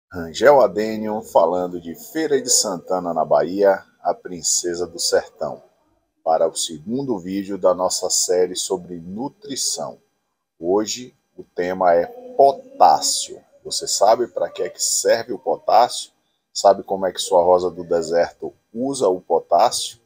Rangel Adênio falando de Feira de Santana, na Bahia, a princesa do sertão, para o segundo vídeo da nossa série sobre nutrição. Hoje o tema é potássio. Você sabe para que é que serve o potássio? Sabe como é que sua rosa do deserto usa o potássio?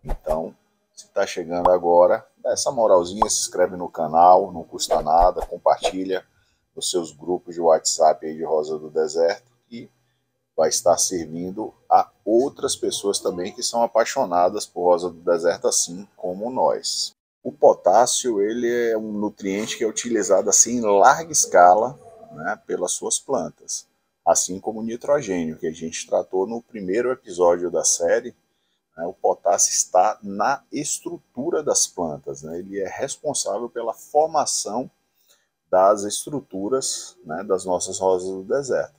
Então, se está chegando agora, dá essa moralzinha, se inscreve no canal, não custa nada, compartilha nos seus grupos de WhatsApp aí de Rosa do Deserto e vai estar servindo a outras pessoas também que são apaixonadas por Rosa do Deserto, assim como nós. O potássio ele é um nutriente que é utilizado assim em larga escala, né, pelas suas plantas, assim como o nitrogênio, que a gente tratou no primeiro episódio da série. Né, o potássio está na estrutura das plantas, né, ele é responsável pela formação das estruturas, né, das nossas rosas do deserto.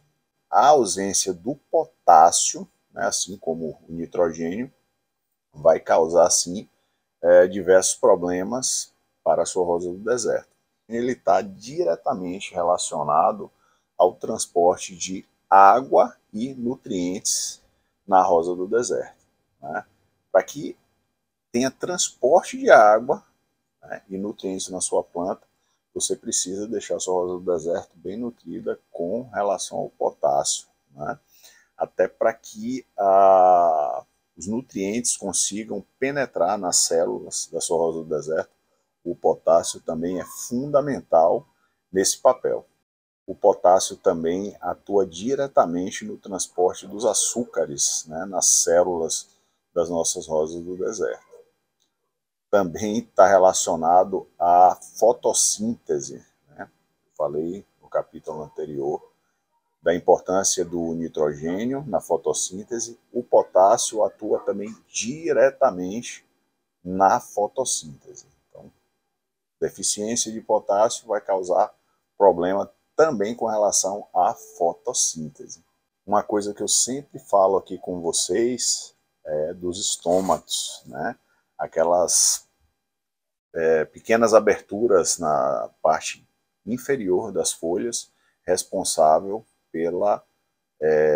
A ausência do potássio, né, assim como o nitrogênio, vai causar sim diversos problemas para a sua rosa do deserto. Ele está diretamente relacionado ao transporte de água e nutrientes na rosa do deserto. Né? Para que tenha transporte de água, né, e nutrientes na sua planta, você precisa deixar a sua rosa do deserto bem nutrida com relação ao potássio, né? Até para que os nutrientes consigam penetrar nas células da sua rosa do deserto. O potássio também é fundamental nesse papel. O potássio também atua diretamente no transporte dos açúcares, né, nas células das nossas rosas do deserto. Também está relacionado à fotossíntese, né? Falei no capítulo anterior da importância do nitrogênio na fotossíntese. O potássio atua também diretamente na fotossíntese. Então, deficiência de potássio vai causar problema também com relação à fotossíntese. Uma coisa que eu sempre falo aqui com vocês é dos estômatos, né? Aquelas pequenas aberturas na parte inferior das folhas, responsável pela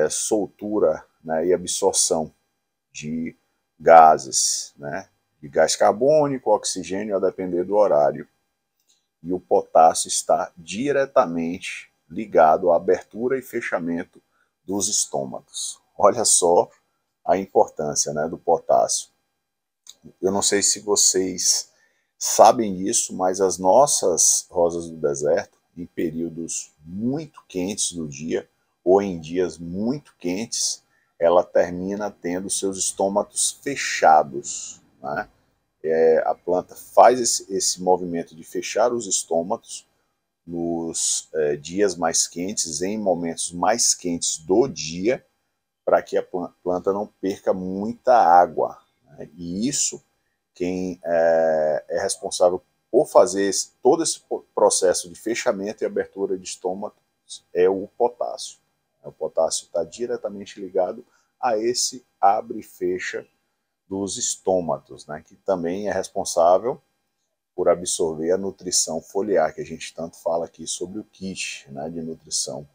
soltura, né, e absorção de gases, né, de gás carbônico, oxigênio, a depender do horário. E o potássio está diretamente ligado à abertura e fechamento dos estômatos. Olha só a importância, né, do potássio. Eu não sei se vocês sabem disso, mas as nossas rosas do deserto, em períodos muito quentes do dia, ou em dias muito quentes, ela termina tendo seus estômatos fechados. Né? A planta faz esse movimento de fechar os estômatos nos dias mais quentes, em momentos mais quentes do dia, para que a planta não perca muita água. Né? E isso, quem é responsável por fazer todo esse processo de fechamento e abertura de estômago é o potássio. O potássio está diretamente ligado a esse abre e fecha dos estômatos, né, que também é responsável por absorver a nutrição foliar, que a gente tanto fala aqui sobre o kit, né, de nutrição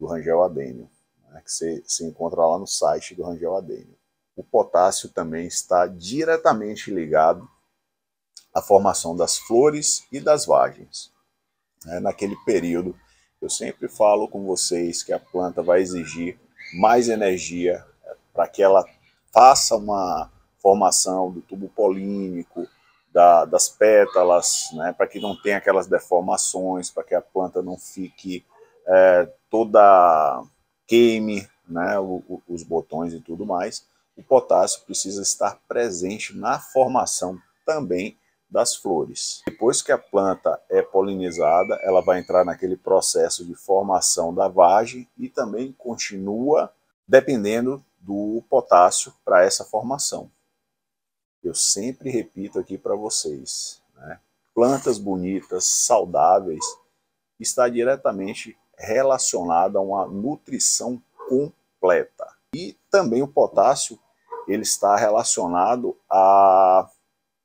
do Rangel Adênio, né, que você encontra lá no site do Rangel Adênio. O potássio também está diretamente ligado à formação das flores e das vagens. Naquele período, eu sempre falo com vocês que a planta vai exigir mais energia para que ela faça uma formação do tubo polínico, das pétalas, né, para que não tenha aquelas deformações, para que a planta não fique toda queime, né, os botões e tudo mais. O potássio precisa estar presente na formação também das flores. Depois que a planta é polinizada, ela vai entrar naquele processo de formação da vagem e também continua dependendo do potássio para essa formação. Eu sempre repito aqui para vocês, né? Plantas bonitas, saudáveis, está diretamente relacionada a uma nutrição completa. E também o potássio, ele está relacionado a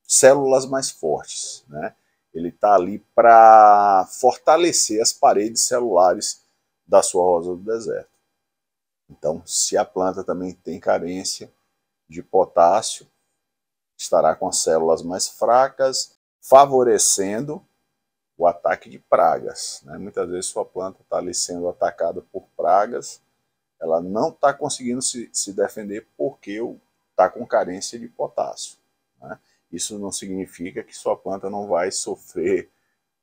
células mais fortes, né? Ele está ali para fortalecer as paredes celulares da sua rosa do deserto. Então, se a planta também tem carência de potássio, estará com as células mais fracas, favorecendo o ataque de pragas, né? Muitas vezes sua planta está ali sendo atacada por pragas, ela não está conseguindo se defender porque está com carência de potássio, né? Isso não significa que sua planta não vai sofrer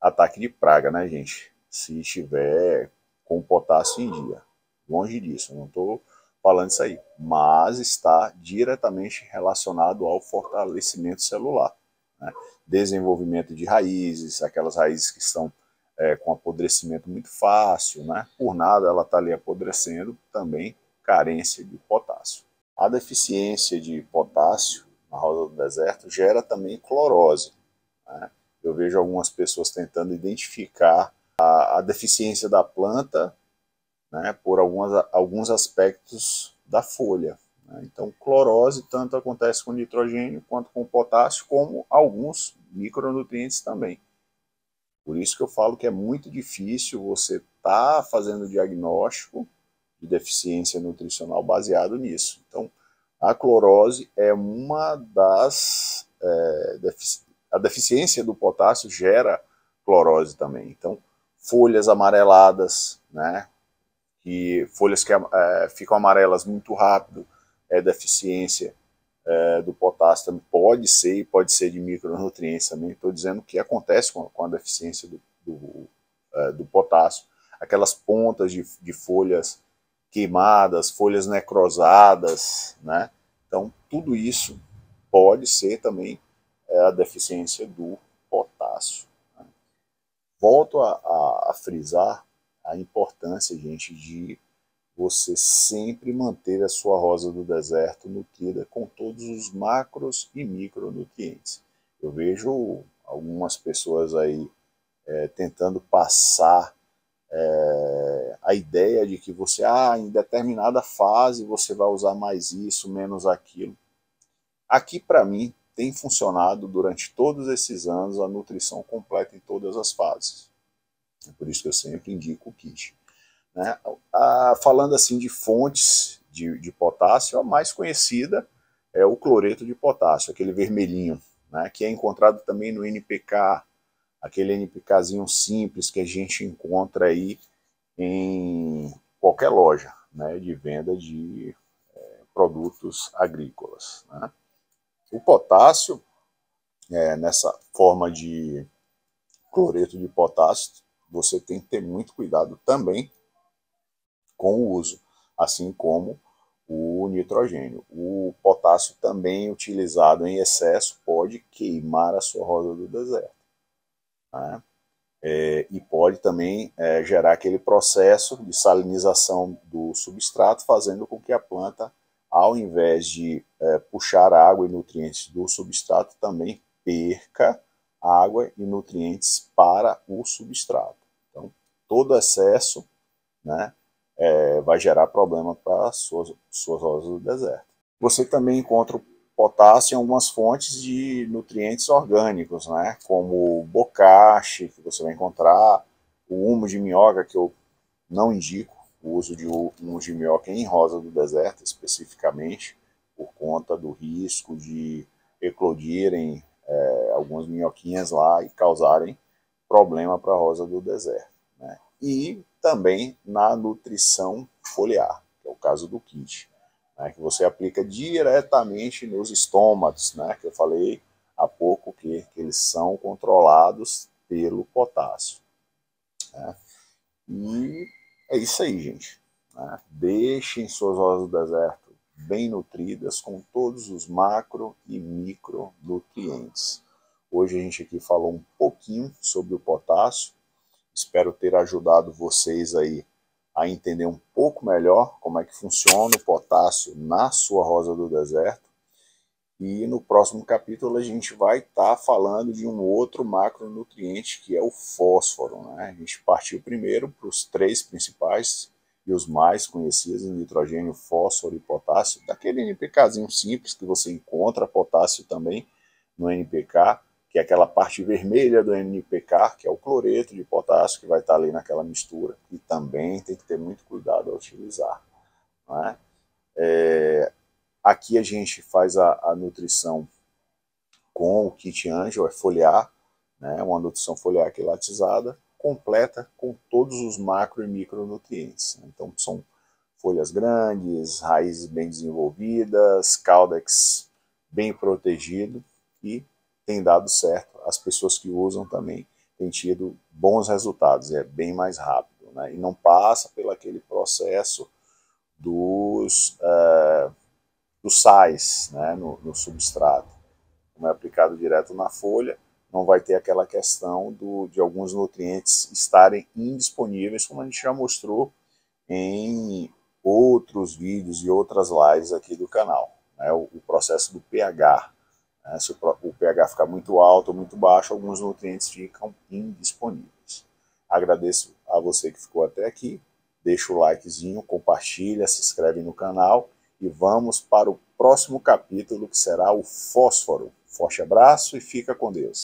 ataque de praga, né, gente? Se estiver com potássio em dia. Longe disso, não estou falando isso aí. Mas está diretamente relacionado ao fortalecimento celular, né? Desenvolvimento de raízes, aquelas raízes que estão com apodrecimento muito fácil, né? Por nada ela está ali apodrecendo, também carência de potássio. A deficiência de potássio na rosa do deserto gera também clorose, né? Eu vejo algumas pessoas tentando identificar a deficiência da planta, né, por alguns aspectos da folha, né? Então, clorose tanto acontece com nitrogênio quanto com potássio, como alguns micronutrientes também. Por isso que eu falo que é muito difícil você estar fazendo diagnóstico de deficiência nutricional baseado nisso. Então, a clorose é uma das... a deficiência do potássio gera clorose também. Então, folhas amareladas, né? Folhas que ficam amarelas muito rápido, é deficiência do potássio também. Pode ser de micronutrientes também. Estou dizendo que acontece com a deficiência do potássio. Aquelas pontas de folhas queimadas, folhas necrosadas, né? Então, tudo isso pode ser também a deficiência do potássio, né? Volto a frisar a importância, gente, de você sempre manter a sua rosa do deserto nutrida com todos os macros e micronutrientes. Eu vejo algumas pessoas aí tentando passar a ideia de que você, em determinada fase você vai usar mais isso, menos aquilo. Aqui, para mim, tem funcionado durante todos esses anos a nutrição completa em todas as fases. É por isso que eu sempre indico o kit, né? Falando assim de fontes de potássio, a mais conhecida é o cloreto de potássio, aquele vermelhinho, né? Que é encontrado também no NPK, aquele NPKzinho simples que a gente encontra aí em qualquer loja, né, de venda de produtos agrícolas, né? O potássio, nessa forma de cloreto de potássio, você tem que ter muito cuidado também com o uso, assim como o nitrogênio. O potássio também utilizado em excesso pode queimar a sua rosa do deserto, né? E pode também gerar aquele processo de salinização do substrato, fazendo com que a planta, ao invés de puxar água e nutrientes do substrato, também perca água e nutrientes para o substrato. Então, todo excesso, né, vai gerar problema para as suas rosas do deserto. Você também encontra o potássio em algumas fontes de nutrientes orgânicos, né, como o bocache, que você vai encontrar, o humus de minhoca, que eu não indico o uso de humus de minhoca em rosa do deserto, especificamente, por conta do risco de eclodirem algumas minhoquinhas lá e causarem problema para a rosa do deserto, né? E também na nutrição foliar, que é o caso do kit, né, que você aplica diretamente nos estômatos, né, que eu falei há pouco que eles são controlados pelo potássio, né? E é isso aí, gente, né? Deixem suas rosas do deserto bem nutridas com todos os macro e micronutrientes. Hoje a gente aqui falou um pouquinho sobre o potássio. Espero ter ajudado vocês aí a entender um pouco melhor como é que funciona o potássio na sua rosa do deserto. E no próximo capítulo a gente vai estar falando de um outro macronutriente que é o fósforo, né? A gente partiu primeiro para os três principais e os mais conhecidos, nitrogênio, fósforo e potássio, daquele NPKzinho simples que você encontra potássio também no NPK, que é aquela parte vermelha do NPK, que é o cloreto de potássio, que vai estar ali naquela mistura, e também tem que ter muito cuidado ao utilizar, não é? Aqui a gente faz a nutrição com o kit Angel, é foliar, né, uma nutrição foliar quilatizada, completa com todos os macro e micronutrientes. Então são folhas grandes, raízes bem desenvolvidas, caudex bem protegido e tem dado certo. As pessoas que usam também têm tido bons resultados, é bem mais rápido, né, e não passa pelo aquele processo dos sais, né, no substrato. Como é aplicado direto na folha, não vai ter aquela questão de alguns nutrientes estarem indisponíveis, como a gente já mostrou em outros vídeos e outras lives aqui do canal. Né? O processo do pH. Né? Se o pH ficar muito alto ou muito baixo, alguns nutrientes ficam indisponíveis. Agradeço a você que ficou até aqui. Deixa o likezinho, compartilha, se inscreve no canal e vamos para o próximo capítulo, que será o fósforo. Forte abraço e fica com Deus.